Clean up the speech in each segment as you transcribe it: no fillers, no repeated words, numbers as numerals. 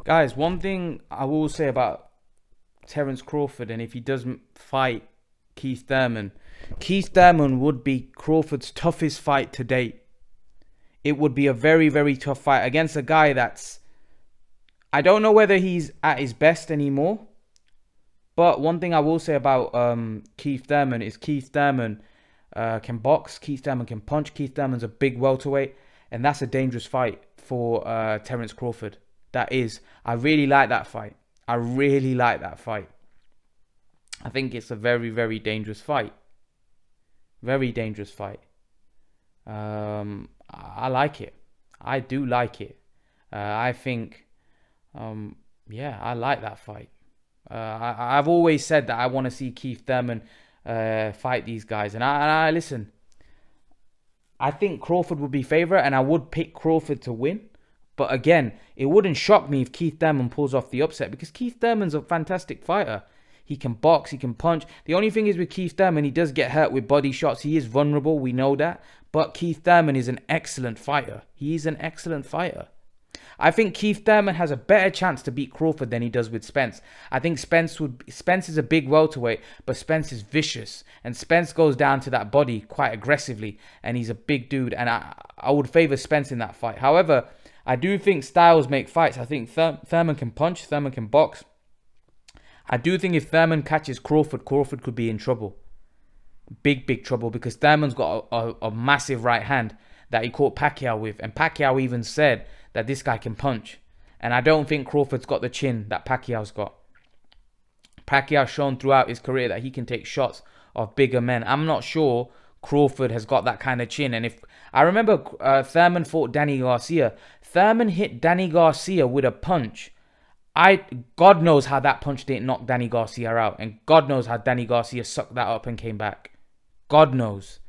Guys, one thing I will say about Terence Crawford, and if he doesn't fight Keith Thurman would be Crawford's toughest fight to date. It would be a very, very tough fight against a guy that's... I don't know whether he's at his best anymore. But one thing I will say about Keith Thurman is Keith Thurman can box. Keith Thurman can punch. Keith Thurman's a big welterweight. And that's a dangerous fight for Terence Crawford. That is. I really like that fight. I really like that fight. I think it's a very, very dangerous fight. Very dangerous fight. I like it. I do like it. I think, yeah, I like that fight. I've always said that I want to see Keith Thurman fight these guys. And I listen, I think Crawford would be favourite, and I would pick Crawford to win. But again, it wouldn't shock me if Keith Thurman pulls off the upset, because Keith Thurman's a fantastic fighter. He can box, he can punch. The only thing is with Keith Thurman, he does get hurt with body shots. He is vulnerable, we know that. But Keith Thurman is an excellent fighter. He is an excellent fighter. I think Keith Thurman has a better chance to beat Crawford than he does with Spence. I think Spence is a big welterweight, but Spence is vicious. And Spence goes down to that body quite aggressively. And he's a big dude. And I would favour Spence in that fight. However, I do think styles make fights. I think Thurman can punch, Thurman can box. I do think if Thurman catches Crawford, Crawford could be in trouble. Big, big trouble, because Thurman's got a massive right hand that he caught Pacquiao with. And Pacquiao even said that this guy can punch. And I don't think Crawford's got the chin that Pacquiao's got. Pacquiao's shown throughout his career that he can take shots of bigger men. I'm not sure Crawford has got that kind of chin. And if I remember Thurman fought Danny Garcia. Thurman hit Danny Garcia with a punch. God knows how that punch didn't knock Danny Garcia out. And God knows how Danny Garcia sucked that up and came back. God knows.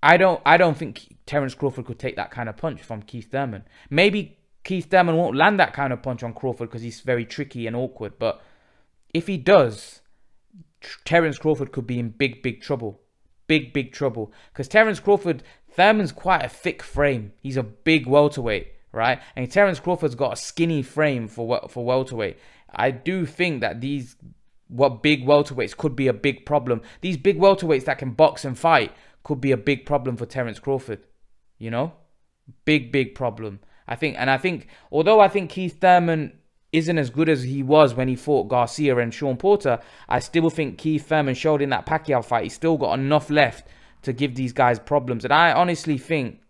I don't think Terence Crawford could take that kind of punch from Keith Thurman. Maybe Keith Thurman won't land that kind of punch on Crawford because he's very tricky and awkward. But if he does, Terence Crawford could be in big, big trouble. Big, big trouble. Because Terence Crawford, Thurman's quite a thick frame. He's a big welterweight, right? And Terence Crawford's got a skinny frame for welterweight. I do think that big welterweights could be a big problem. These big welterweights that can box and fight could be a big problem for Terence Crawford. You know? Big, big problem. I think, although I think Keith Thurman isn't as good as he was when he fought Garcia and Sean Porter, I still think Keith Thurman showed in that Pacquiao fight he's still got enough left to give these guys problems. And I honestly think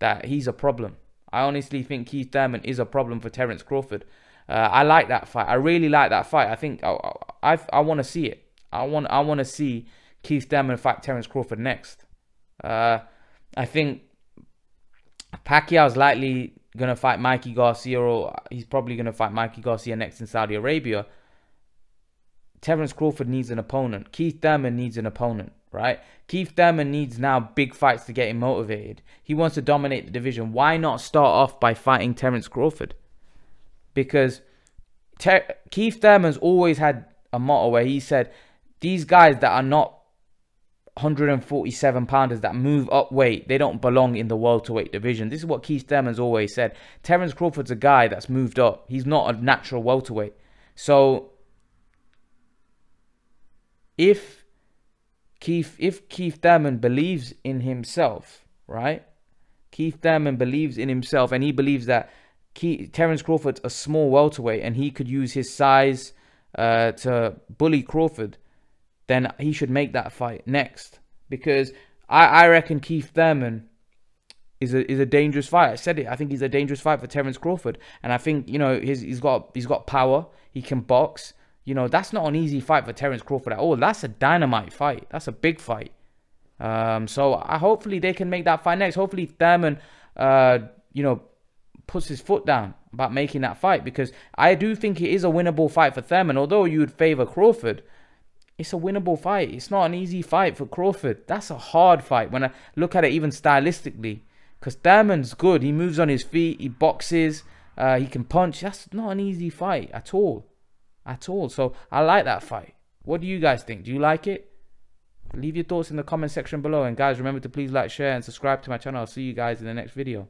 that he's a problem. I honestly think Keith Thurman is a problem for Terence Crawford. I like that fight. I really like that fight. I think I want to see it. I want to see Keith Thurman fight Terence Crawford next. I think Pacquiao's likely going to fight Mikey Garcia, or he's probably going to fight Mikey Garcia next in Saudi Arabia. Terence Crawford needs an opponent. Keith Thurman needs an opponent, right? Keith Thurman needs now big fights to get him motivated. He wants to dominate the division. Why not start off by fighting Terence Crawford? Because Keith Thurman's always had a motto where he said, these guys that are not 147 pounders that move up weight, they don't belong in the welterweight division. This is what Keith Thurman's always said. Terence Crawford's a guy that's moved up. He's not a natural welterweight. So if Keith Thurman believes in himself, right? Keith Thurman believes in himself, and he believes that Terence Crawford's a small welterweight and he could use his size to bully Crawford, then he should make that fight next. Because I reckon Keith Thurman is a dangerous fight. I said it. I think he's a dangerous fight for Terence Crawford. And I think, you know, he's got power. He can box. You know, that's not an easy fight for Terence Crawford at all. That's a dynamite fight. That's a big fight. So hopefully they can make that fight next. Hopefully Thurman, you know, puts his foot down about making that fight. Because I do think it is a winnable fight for Thurman. Although you would favour Crawford, it's a winnable fight. It's not an easy fight for Crawford. That's a hard fight when I look at it even stylistically. Because Thurman's good. He moves on his feet. He boxes. He can punch. That's not an easy fight at all. At all. So I like that fight. What do you guys think? Do you like it? Leave your thoughts in the comment section below. And guys, remember to please like, share and subscribe to my channel. I'll see you guys in the next video.